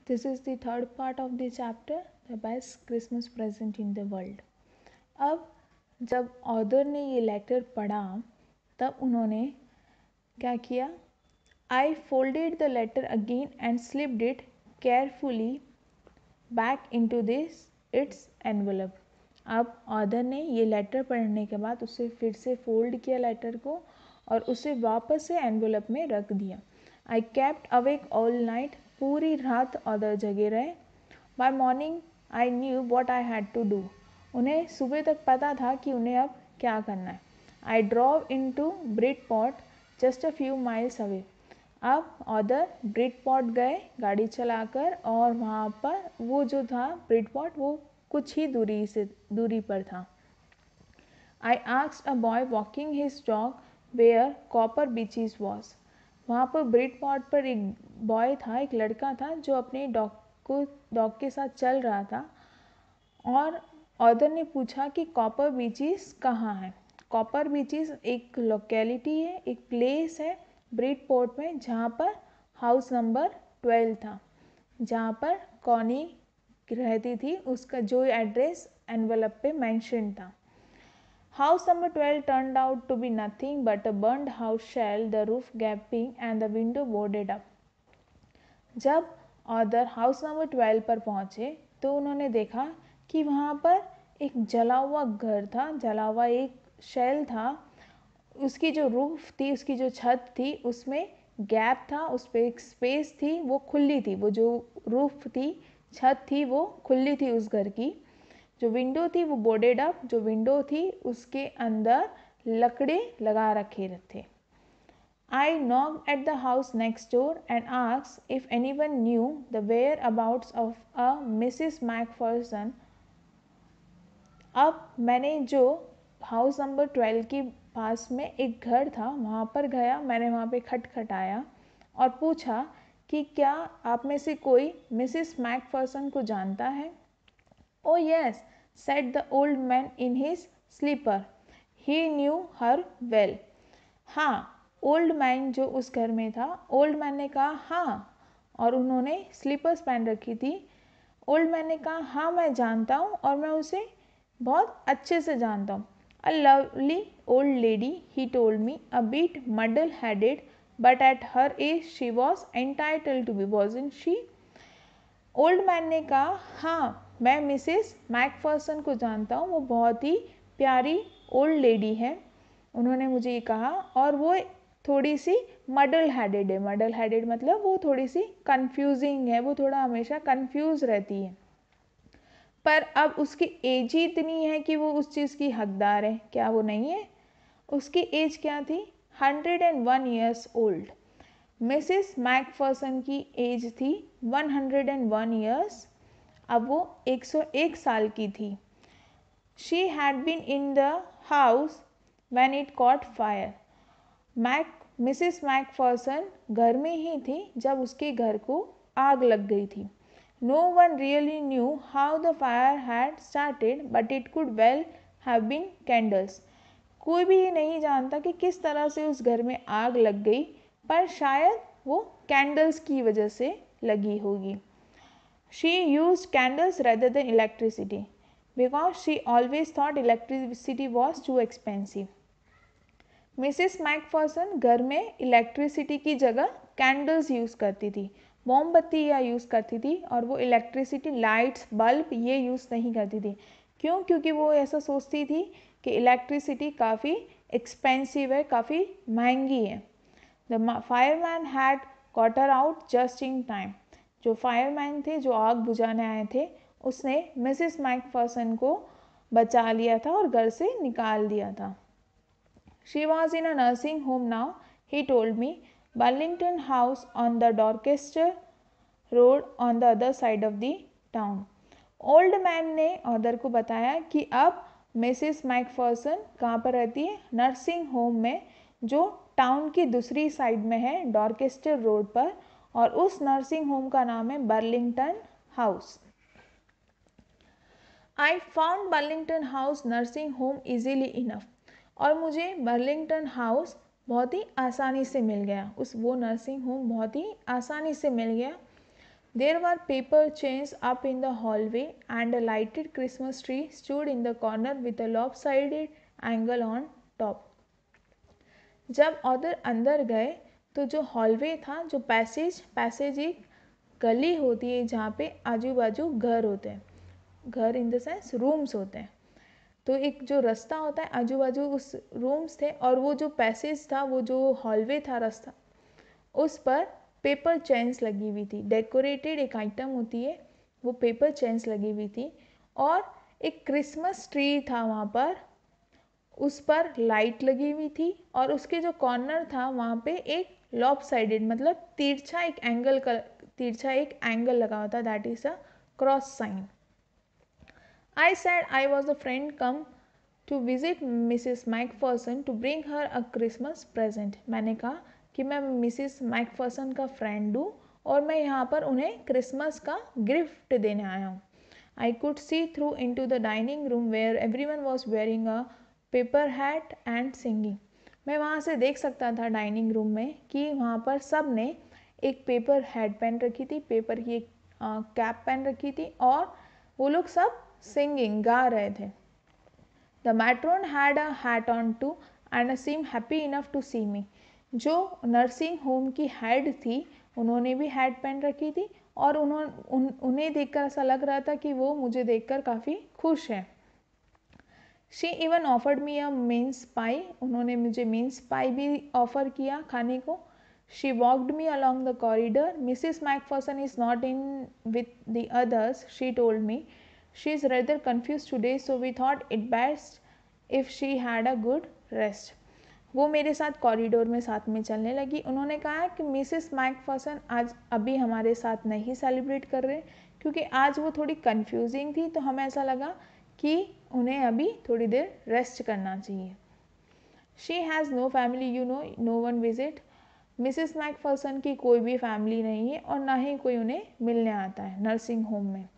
This is the third part of the chapter, the best Christmas present in the world. अब जब author ने ये letter पढ़ा तब उन्होंने क्या किया, I folded the letter again and slipped it carefully back into this its envelope. अब ऑथर ने ये लेटर पढ़ने के बाद उसे फिर से फोल्ड किया लेटर को और उसे वापस से एनवलप में रख दिया। I kept awake all night, पूरी रात ऑथर जगे रहे। By morning I knew what I had to do, उन्हें सुबह तक पता था कि उन्हें अब क्या करना है। I drove into Bridport just a few miles away. अब ऑथर ब्रिडपॉट गए गाड़ी चलाकर और वहाँ पर वो जो था ब्रिडपॉट वो कुछ ही दूरी पर था। I asked a boy walking his dog where Copper Beeches was. वहाँ पर ब्रिडपॉट पर एक बॉय था, एक लड़का था जो अपने डॉग के साथ चल रहा था और ऑथर ने पूछा कि कॉपर बीचीज कहाँ है। कॉपर बीचीज एक लोकेलिटी है, एक प्लेस है ब्रिडपोर्ट में जहाँ पर हाउस नंबर 12 था, जहाँ पर कॉनी रहती थी, उसका जो एड्रेस एनवलप पे मेंशन था। House number 12 turned out to be nothing but a burned house shell, the roof gaping and the window boarded up. जब ऑथर हाउस नंबर 12 पर पहुँचे तो उन्होंने देखा कि वहाँ पर एक जला हुआ घर था, जला हुआ एक शेल था, उसकी जो रूफ थी, उसकी जो छत थी उसमें गैप था, उस पर एक स्पेस थी, वो खुली थी, वो जो रूफ थी, छत थी, वो खुली थी उस घर की। जो विंडो थी वो बोर्डेड अप, जो विंडो थी उसके अंदर लकड़े लगा रखे थे। I knocked at the house next door and asked if anyone knew the whereabouts of a Mrs. Macpherson. अब मैंने जो हाउस नंबर 12 के पास में एक घर था वहाँ पर गया, मैंने वहाँ पे खटखटाया और पूछा कि क्या आप में से कोई मिसिस मैकफर्सन को जानता है। Oh yes, said the old man in his sleeper. He knew her well. हाँ, ओल्ड मैन जो उस घर में था, ओल्ड मैन ने कहा हाँ, और उन्होंने स्लीपर्स पहन रखी थी। ओल्ड मैन ने कहा हाँ मैं जानता हूँ और मैं उसे बहुत अच्छे से जानता हूँ। A lovely old lady, he told me, a bit muddle headed, but at her age she was entitled to be, wasn't she. Old man ने कहा हाँ मैं मिसेस मैकफर्सन को जानता हूँ, वो बहुत ही प्यारी ओल्ड लेडी है, उन्होंने मुझे ये कहा, और वो थोड़ी सी मडल हेडेड है। मडल हेडेड मतलब वो थोड़ी सी कंफ्यूजिंग है, वो थोड़ा हमेशा कंफ्यूज रहती है, पर अब उसकी एज ही इतनी है कि वो उस चीज़ की हकदार है। क्या वो नहीं है? उसकी एज क्या थी? 101 ईयर्स ओल्ड। मिसिस मैकफर्सन की एज थी 101 ईयर्स, अब वो 101 साल की थी। She had been in the house when it caught fire. Mrs McPherson घर में ही थी जब उसके घर को आग लग गई थी। No one really knew how the fire had started, but it could well have been candles. कोई भी ये नहीं जानता कि किस तरह से उस घर में आग लग गई, पर शायद वो कैंडल्स की वजह से लगी होगी। She used candles rather than electricity because she always thought electricity was too expensive. Mrs McPherson घर में इलेक्ट्रिसिटी की जगह कैंडल्स यूज़ करती थी, मोमबत्ती या यूज़ करती थी, और वो इलेक्ट्रिसिटी, लाइट्स, बल्ब ये यूज़ नहीं करती थी। क्यों? क्योंकि वो ऐसा सोचती थी कि इलेक्ट्रिसिटी काफ़ी एक्सपेंसिव है, काफ़ी महंगी है। The fireman had got her out just in time. जो फायरमैन थे, जो आग बुझाने आए थे, उसने मिसिस मैकफर्सन को बचा लिया था और घर से निकाल दिया था। She was in a nursing home now, he told me, Burlington House on the Dorchester Road on the other side of the town. Old man ने ऑथर को बताया कि अब मिसिस मैकफर्सन कहाँ पर रहती है? नर्सिंग होम में, जो टाउन की दूसरी साइड में है, डॉर्केस्टर रोड पर, और उस नर्सिंग होम का नाम है Burlington house. I found Burlington house nursing home easily enough, और मुझे बर्लिंगटन हाउस बहुत ही आसानी से मिल गया, वो नर्सिंग होम बहुत ही आसानी से मिल गया। There were paper chains up in the hallway and a lighted Christmas tree stood in the corner with a lopsided angle on top. जब ऑथर अंदर गए तो जो हॉलवे था, जो पैसेज एक गली होती है जहाँ पे आजू बाजू घर होते हैं, घर इन द सेंस रूम्स होते हैं, तो एक जो रास्ता होता है आजू बाजू उस रूम्स थे, और वो जो पैसेज था, वो जो हॉलवे था रास्ता, उस पर पेपर चेन्स लगी हुई थी। डेकोरेटेड एक आइटम होती है, वो पेपर चेन्स लगी हुई थी, और एक क्रिसमस ट्री था वहाँ पर, उस पर लाइट लगी हुई थी, और उसके जो कॉर्नर था वहाँ पे एक लॉपसाइडेड मतलब तिरछा एक एंगल लगा हुआ था, that is a cross sign. I said I was a friend come to visit Mrs. Macpherson to bring her a Christmas present. मैंने कहा कि मैं मिसिस मैकफर्सन का फ्रेंड हूँ और मैं यहाँ पर उन्हें क्रिसमस का गिफ्ट देने आया हूँ। I could see through into the dining room where everyone was wearing a paper hat and singing. मैं वहाँ से देख सकता था डाइनिंग रूम में कि वहाँ पर सब ने एक पेपर हैट पहन रखी थी, पेपर की एक कैप पहन रखी थी, और वो लोग सब सिंगिंग गा रहे थे। The matron had a hat on too and seem happy enough to see me. जो नर्सिंग होम की हेड थी उन्होंने भी हैट पहन रखी थी, और उन्हें देखकर ऐसा लग रहा था कि वो मुझे देखकर काफ़ी खुश है। She even offered me a mince pie. उन्होंने मुझे मिन्स पाई भी ऑफ़र किया खाने को। She walked me along the corridor. Mrs. McPherson is not in with the others, she told me. She is rather confused today, so we thought it best if she had a good rest. वो मेरे साथ corridor में साथ में चलने लगी। उन्होंने कहा कि मिसेस मैकफर्सन आज अभी हमारे साथ नहीं सेलिब्रेट कर रहे क्योंकि आज वो थोड़ी कंफ्यूजिंग थी, तो हमें ऐसा लगा कि उन्हें अभी थोड़ी देर रेस्ट करना चाहिए। She has no family, you know one visit. Mrs McPherson की कोई भी फैमिली नहीं है और ना ही कोई उन्हें मिलने आता है नर्सिंग होम में।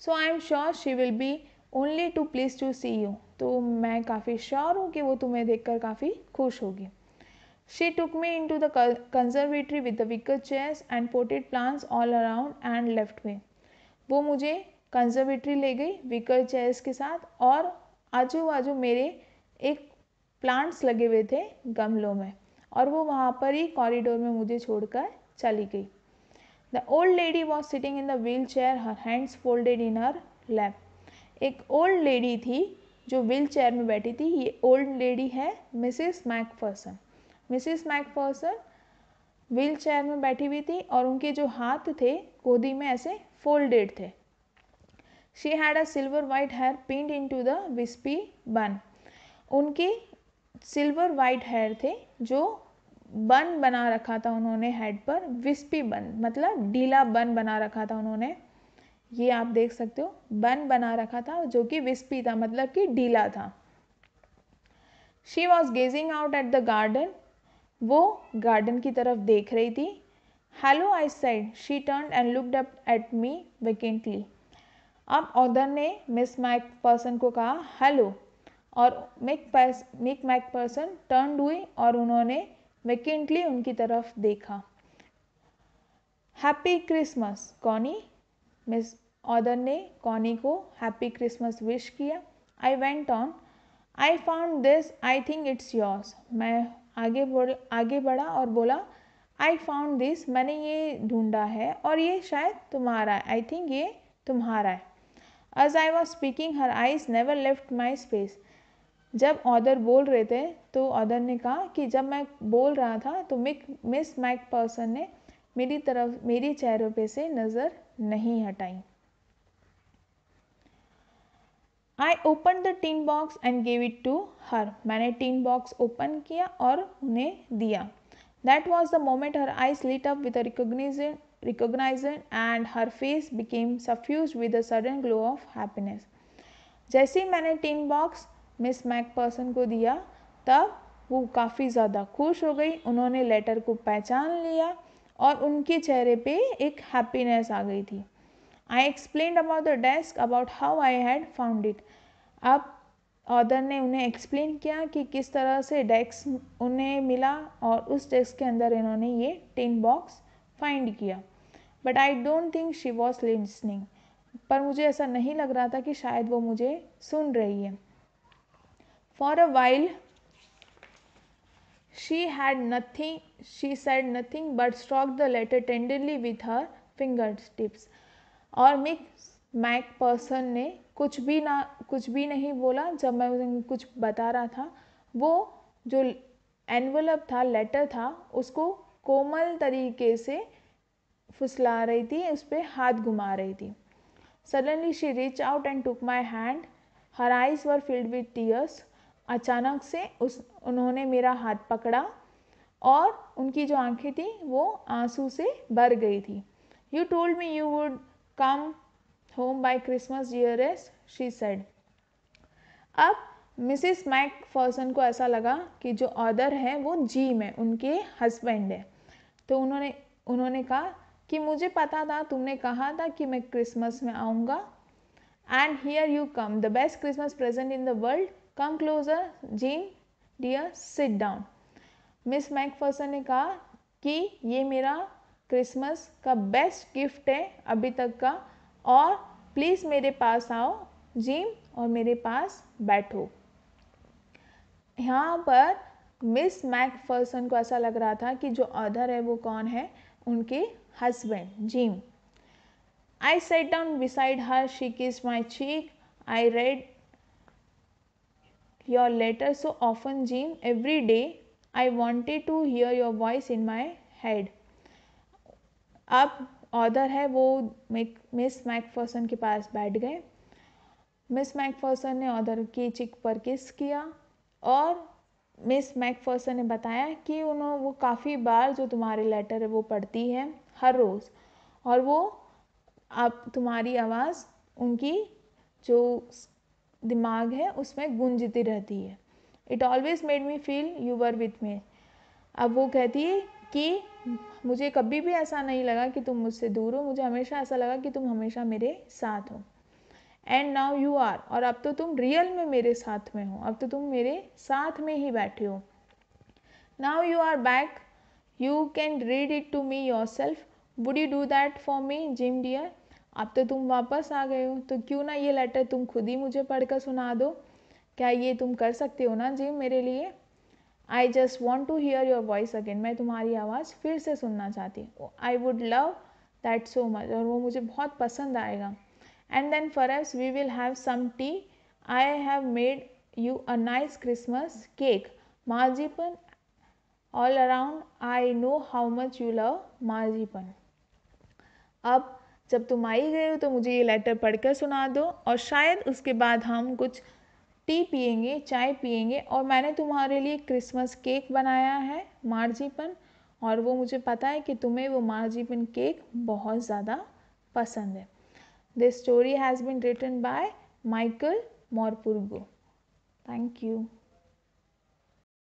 So I am sure she will be only too please to see you. तो मैं काफ़ी श्योर हूँ कि वो तुम्हें देखकर काफ़ी खुश होगी। She took me into the conservatory with the wicker chairs and potted plants all around and left way. वो मुझे कंजर्वेटरी ले गई विकर चेयर्स के साथ, और आजू बाजू मेरे एक प्लांट्स लगे हुए थे गमलों में, और वो वहाँ पर ही कॉरिडोर में मुझे छोड़कर चली गई। The old lady was sitting in the wheel chair, her hands folded in her lap. एक ओल्ड लेडी थी जो व्हील चेयर में बैठी थी। ये ओल्ड लेडी है Mrs Macpherson. Mrs Macpherson wheel chair में बैठी हुई थी और उनके जो हाथ थे गोदी में ऐसे फोल्डेड थे। She had a silver white hair pinned into the wispy bun. उनके सिल्वर वाइट हेयर थे जो बन बना रखा था उन्होंने हेड पर, विस्पी बन मतलब ढीला बन बना रखा था उन्होंने। ये आप देख सकते हो, बन बना रखा था जो कि विस्पी था मतलब कि ढीला था। She was gazing out at the garden. वो गार्डन की तरफ देख रही थी। Hello I said. She turned and looked up at me vacantly. अब ऑथर ने मिस मैकफर्सन को कहा हेलो, और मिक मैकफर्सन टर्न्ड हुई और उन्होंने वेकेंटली उनकी तरफ देखा। Happy Christmas Connie. Miss author ने कॉनी को हैप्पी क्रिसमस विश किया। I went on. I found this, I think it's yours. मैं आगे बढ़ा और बोला आई फाउंड दिस, मैंने ये ढूंढा है और ये शायद तुम्हारा है। आई थिंक ये तुम्हारा है। As I was speaking, her eyes never left my face. जब ऑथर बोल रहे थे तो ऑथर ने कहा कि जब मैं बोल रहा था तो मिस मैकफर्सन ने मेरी चेहरे पे से नज़र नहीं हटाई। I opened the tin box and gave it to her. मैंने टिन बॉक्स ओपन किया और उन्हें दिया। That was the moment her eyes lit up with a recognition and her face became suffused with a sudden glow of happiness. जैसे ही मैंने tin box miss Macpherson को दिया तब वो काफ़ी ज़्यादा खुश हो गई। उन्होंने लेटर को पहचान लिया और उनके चेहरे पे एक हैप्पीनेस आ गई थी। I explained about the desk, about how I had found it. अब ऑथर ने उन्हें एक्सप्लेन किया कि किस तरह से डेस्क उन्हें मिला और उस डेस्क के अंदर इन्होंने ये टिन बॉक्स फाइंड किया। But I don't think she was listening, पर मुझे ऐसा नहीं लग रहा था कि शायद वो मुझे सुन रही है. For a while she said nothing but stroked the letter tenderly with her fingertips. और मैक पर्सन ने कुछ भी नहीं बोला जब मैं उसे कुछ बता रहा था. वो जो एनवलप था, लेटर था, उसको कोमल तरीके से फुसला रही थी, उस पर हाथ घुमा रही थी. Suddenly she reach out and took my hand. Her eyes were filled with tears. अचानक से उन्होंने मेरा हाथ पकड़ा और उनकी जो आंखें थी वो आंसू से भर गई थी. You told me you would come home by Christmas dearest, she said. अब मिसिस मैकफर्सन को ऐसा लगा कि जो ऑदर है वो जिम है, उनके हस्बैंड है. तो उन्होंने कहा कि मुझे पता था, तुमने कहा था कि मैं क्रिसमस में आऊँगा. And here you come, the best Christmas present in the world. Come closer Jim dear, sit down. Miss McPherson ने कहा कि ये मेरा क्रिसमस का बेस्ट गिफ्ट है अभी तक का, और प्लीज़ मेरे पास आओ जिम और मेरे पास बैठो. यहाँ पर मिस मैकफर्सन को ऐसा लग रहा था कि जो ऑथर है वो कौन है, उनके husband gym. I sat down beside her, she kissed my cheek. I read your letter so often, Jim, every day. I wanted to hear your voice in my head. अब ऑथर है वो miss Macpherson के पास बैठ गए. Miss McPherson ने author की चिक पर किस किया और मिस मैकफर्सन ने बताया कि वो काफ़ी बार जो तुम्हारे लेटर है वो पढ़ती है हर रोज़, और वो अब तुम्हारी आवाज़ उनकी जो दिमाग है उसमें गूंजती रहती है. It always made me feel you were with me. अब वो कहती है कि मुझे कभी भी ऐसा नहीं लगा कि तुम मुझसे दूर हो, मुझे हमेशा ऐसा लगा कि तुम हमेशा मेरे साथ हो. एंड नाउ यू आर, और अब तो तुम रियल में मेरे साथ में हो, अब तो तुम मेरे साथ में ही बैठे हो. Now you are back, you can read it to me yourself. Would you do that for me Jim dear. अब तो तुम वापस आ गए हो, तो क्यों ना ये लेटर तुम खुद ही मुझे पढ़कर सुना दो. क्या ये तुम कर सकते हो ना जिम मेरे लिए. I just want to hear your voice again. मैं तुम्हारी आवाज़ फिर से सुनना चाहती हूँ. I would love that so much, और वो मुझे बहुत पसंद आएगा. And then perhaps we will have some tea. I have made you a nice Christmas cake. Marzipan all around. I know how much you love marzipan. अब जब तुम आई गए हो तो मुझे ये लेटर पढ़कर सुना दो, और शायद उसके बाद हम कुछ टी पियेंगे, चाय पियेंगे. और मैंने तुम्हारे लिए क्रिसमस केक बनाया है मार्जिपन, और वो मुझे पता है कि तुम्हें वो मार्जिपन केक बहुत ज़्यादा पसंद है. This story has been written by Michael Morpurgo. Thank you.